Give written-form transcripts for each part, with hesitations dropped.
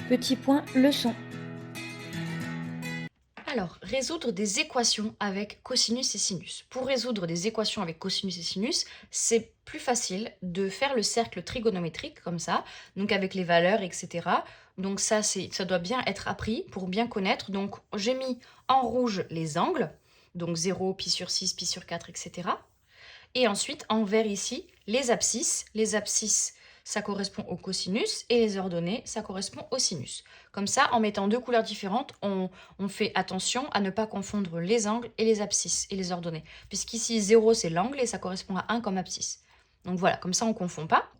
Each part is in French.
Petit point leçon. Alors, résoudre des équations avec cosinus et sinus. Pour résoudre des équations avec cosinus et sinus, c'est plus facile de faire le cercle trigonométrique comme ça, donc avec les valeurs, etc. Donc ça doit bien être appris pour bien connaître. Donc j'ai mis en rouge les angles, donc 0, pi sur 6, pi sur 4, etc. Et ensuite, en vert ici, les abscisses. Les abscisses, ça correspond au cosinus, et les ordonnées, ça correspond au sinus. Comme ça, en mettant deux couleurs différentes, on fait attention à ne pas confondre les angles et les abscisses et les ordonnées. Puisqu'ici, 0, c'est l'angle et ça correspond à 1 comme abscisse. Donc voilà, comme ça, on ne confond pas.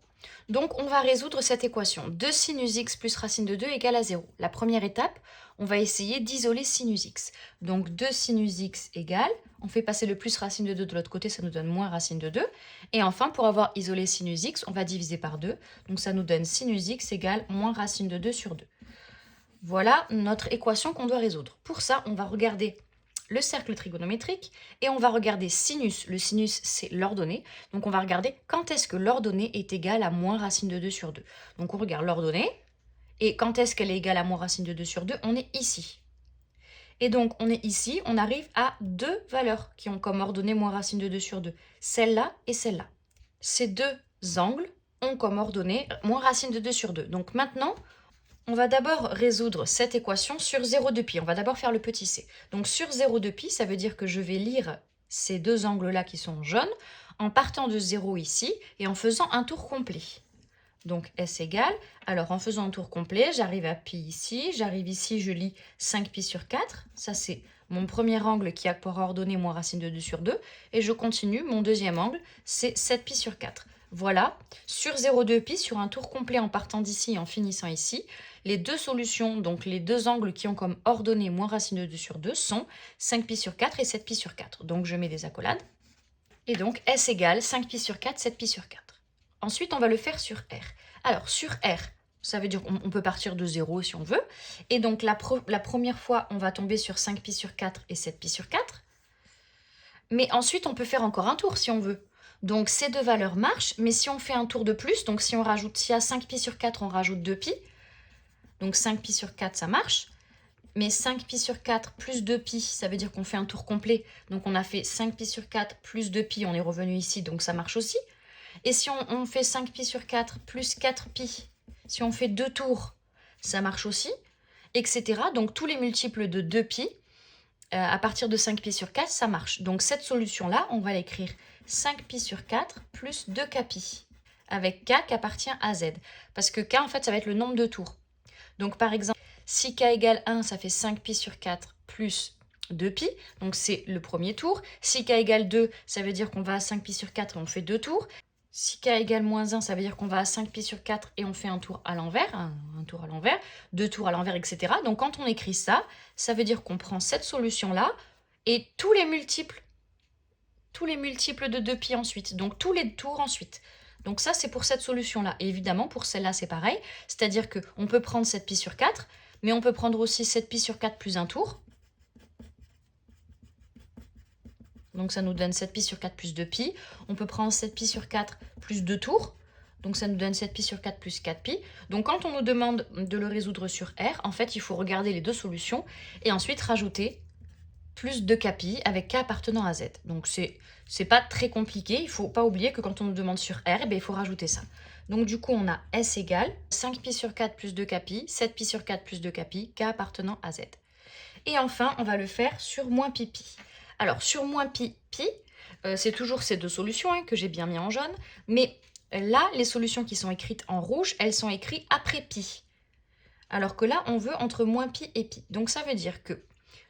Donc, on va résoudre cette équation. 2 sinus x plus racine de 2 égale à 0. La première étape, on va essayer d'isoler sinus x. Donc, 2 sinus x égale, on fait passer le plus racine de 2 de l'autre côté, ça nous donne moins racine de 2. Et enfin, pour avoir isolé sinus x, on va diviser par 2. Donc, ça nous donne sinus x égale moins racine de 2 sur 2. Voilà notre équation qu'on doit résoudre. Pour ça, on va regarder le cercle trigonométrique et on va regarder sinus. Le sinus, c'est l'ordonnée. Donc, on va regarder quand est-ce que l'ordonnée est égale à moins racine de 2 sur 2. Donc, on regarde l'ordonnée. Et quand est-ce qu'elle est égale à moins racine de 2 sur 2? On est ici. Et donc, on est ici, on arrive à deux valeurs qui ont comme ordonnée moins racine de 2 sur 2. Celle-là et celle-là. Ces deux angles ont comme ordonnée moins racine de 2 sur 2. Donc maintenant, on va d'abord résoudre cette équation sur 0,2pi. On va d'abord faire le petit c. Donc sur 0,2pi, ça veut dire que je vais lire ces deux angles-là qui sont jaunes en partant de 0 ici et en faisant un tour complet. Donc S égale, alors en faisant un tour complet, j'arrive à pi ici, j'arrive ici, je lis 5pi sur 4. Ça c'est mon premier angle qui a pour ordonnée moins racine de 2 sur 2. Et je continue, mon deuxième angle, c'est 7pi sur 4. Voilà, sur 0,2pi, sur un tour complet en partant d'ici et en finissant ici, les deux solutions, donc les deux angles qui ont comme ordonnée moins racine de 2 sur 2 sont 5pi sur 4 et 7pi sur 4. Donc je mets des accolades. Et donc S égale 5pi sur 4, 7pi sur 4. Ensuite, on va le faire sur R. Alors, sur R, ça veut dire qu'on peut partir de 0 si on veut. Et donc, la première fois, on va tomber sur 5pi sur 4 et 7pi sur 4. Mais ensuite, on peut faire encore un tour si on veut. Donc, ces deux valeurs marchent, mais si on fait un tour de plus, donc si on rajoute, s'il y a 5pi sur 4, on rajoute 2pi. Donc, 5pi sur 4, ça marche. Mais 5pi sur 4 plus 2pi, ça veut dire qu'on fait un tour complet. Donc, on a fait 5pi sur 4 plus 2pi, on est revenu ici, donc ça marche aussi. Et si on fait 5pi sur 4 plus 4pi, si on fait deux tours, ça marche aussi, etc. Donc tous les multiples de 2pi, à partir de 5pi sur 4, ça marche. Donc cette solution-là, on va l'écrire 5pi sur 4 plus 2kpi, avec k qui appartient à z. Parce que k, en fait, ça va être le nombre de tours. Donc par exemple, si k égale 1, ça fait 5pi sur 4 plus 2pi, donc c'est le premier tour. Si k égale 2, ça veut dire qu'on va à 5pi sur 4 et on fait deux tours. Si k égale moins 1, ça veut dire qu'on va à 5pi sur 4 et on fait un tour à l'envers, un tour à l'envers, deux tours à l'envers, etc. Donc quand on écrit ça, ça veut dire qu'on prend cette solution-là et tous les multiples de 2pi ensuite, donc tous les tours ensuite. Donc ça, c'est pour cette solution-là. Et évidemment, pour celle-là, c'est pareil. C'est-à-dire qu'on peut prendre 7pi sur 4, mais on peut prendre aussi 7pi sur 4 plus un tour. Donc ça nous donne 7pi sur 4 plus 2pi. On peut prendre 7pi sur 4 plus 2 tours. Donc ça nous donne 7pi sur 4 plus 4pi. Donc quand on nous demande de le résoudre sur R, en fait, il faut regarder les deux solutions et ensuite rajouter plus 2kpi avec k appartenant à z. Donc c'est pas très compliqué. Il ne faut pas oublier que quand on nous demande sur R, il faut rajouter ça. Donc du coup, on a S égale 5pi sur 4 plus 2kpi, 7pi sur 4 plus 2kpi, k appartenant à z. Et enfin, on va le faire sur moins pi pi. Alors, sur moins pi, c'est toujours ces deux solutions que j'ai bien mis en jaune. Mais là, les solutions qui sont écrites en rouge, elles sont écrites après pi. Alors que là, on veut entre moins pi et pi. Donc, ça veut dire que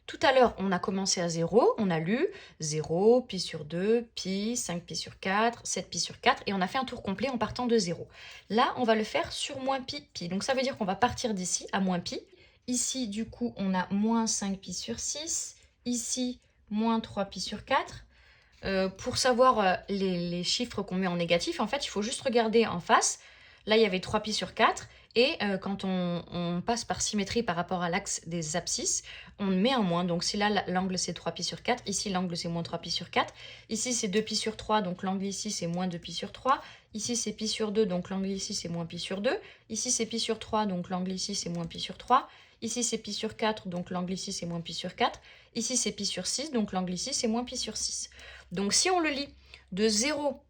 tout à l'heure, on a commencé à 0. On a lu 0, pi sur 2, pi, 5pi sur 4, 7pi sur 4. Et on a fait un tour complet en partant de 0. Là, on va le faire sur moins pi, pi. Donc, ça veut dire qu'on va partir d'ici à moins pi. Ici, du coup, on a moins 5pi sur 6. Ici, moins 3pi sur 4. Pour savoir les chiffres qu'on met en négatif, en fait, il faut juste regarder en face. Là, il y avait 3pi sur 4. Et quand on passe par symétrie par rapport à l'axe des abscisses, on met un moins. Donc si là, l'angle c'est 3 pi sur 4, ici l'angle c'est moins 3 pi sur 4. Ici c'est 2 pi sur 3, donc l'angle ici c'est moins 2 pi sur 3. Ici c'est pi sur 2, donc l'angle ici c'est moins pi sur 2. Ici c'est pi sur 3, donc l'angle ici c'est moins pi sur 3. Ici c'est pi sur 4, donc l'angle ici c'est moins pi sur 4. Ici c'est pi sur 6, donc l'angle ici c'est moins pi sur 6. Donc si on le lit de 0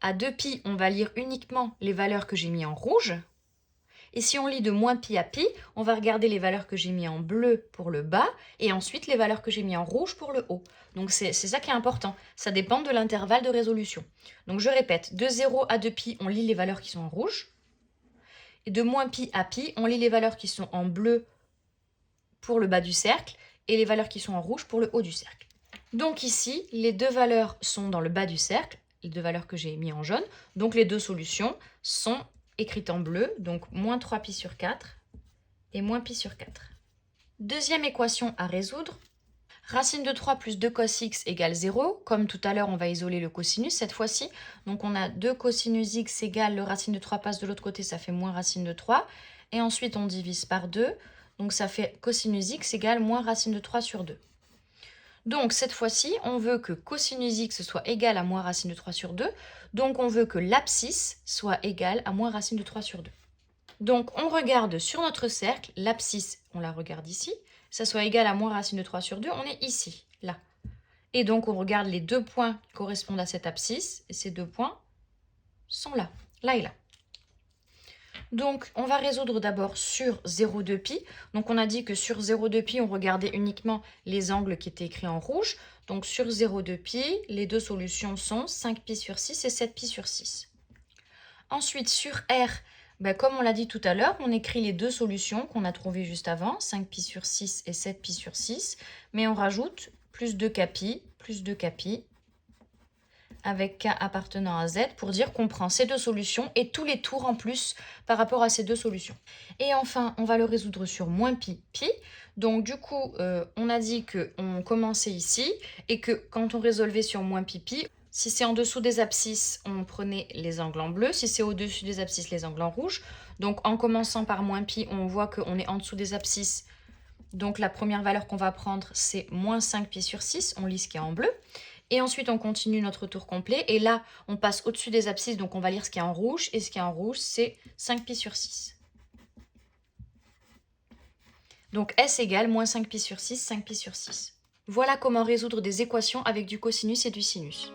à 2pi, on va lire uniquement les valeurs que j'ai mis en rouge. Et si on lit de moins pi à pi, on va regarder les valeurs que j'ai mis en bleu pour le bas et ensuite les valeurs que j'ai mis en rouge pour le haut. Donc c'est ça qui est important. Ça dépend de l'intervalle de résolution. Donc je répète, de 0 à 2pi, on lit les valeurs qui sont en rouge. Et de moins pi à pi, on lit les valeurs qui sont en bleu pour le bas du cercle et les valeurs qui sont en rouge pour le haut du cercle. Donc ici, les deux valeurs sont dans le bas du cercle, les deux valeurs que j'ai mis en jaune. Donc les deux solutions sont écrites en bleu, donc moins 3 pi sur 4 et moins pi sur 4. Deuxième équation à résoudre. Racine de 3 plus 2 cos x égale 0. Comme tout à l'heure, on va isoler le cosinus cette fois-ci. Donc on a 2 cosinus x égale le racine de 3 passe de l'autre côté, ça fait moins racine de 3. Et ensuite, on divise par 2. Donc ça fait cosinus x égale moins racine de 3 sur 2. Donc cette fois-ci, on veut que cosinus x soit égal à moins racine de 3 sur 2. Donc on veut que l'abscisse soit égale à moins racine de 3 sur 2. Donc on regarde sur notre cercle, l'abscisse, on la regarde ici, ça soit égal à moins racine de 3 sur 2, on est ici, là. Et donc on regarde les deux points qui correspondent à cette abscisse, et ces deux points sont là, là et là. Donc, on va résoudre d'abord sur 0,2 pi. Donc, on a dit que sur 0,2 pi, on regardait uniquement les angles qui étaient écrits en rouge. Donc, sur 0,2 pi, les deux solutions sont 5 pi sur 6 et 7 pi sur 6. Ensuite, sur R, comme on l'a dit tout à l'heure, on écrit les deux solutions qu'on a trouvées juste avant, 5 pi sur 6 et 7 pi sur 6. Mais on rajoute plus 2k pi, avec k appartenant à z pour dire qu'on prend ces deux solutions et tous les tours en plus par rapport à ces deux solutions. Et enfin, on va le résoudre sur moins pi, pi. Donc du coup, on a dit qu'on commençait ici et que quand on résolvait sur moins pi, pi, si c'est en dessous des abscisses, on prenait les angles en bleu. Si c'est au-dessus des abscisses, les angles en rouge. Donc en commençant par moins pi, on voit qu'on est en dessous des abscisses. Donc la première valeur qu'on va prendre, c'est moins 5 pi sur 6. On lit ce qui est en bleu. Et ensuite, on continue notre tour complet. Et là, on passe au-dessus des abscisses, donc on va lire ce qui est en rouge. Et ce qui est en rouge, c'est 5 pi sur 6. Donc S égale moins 5 pi sur 6, 5 pi sur 6. Voilà comment résoudre des équations avec du cosinus et du sinus.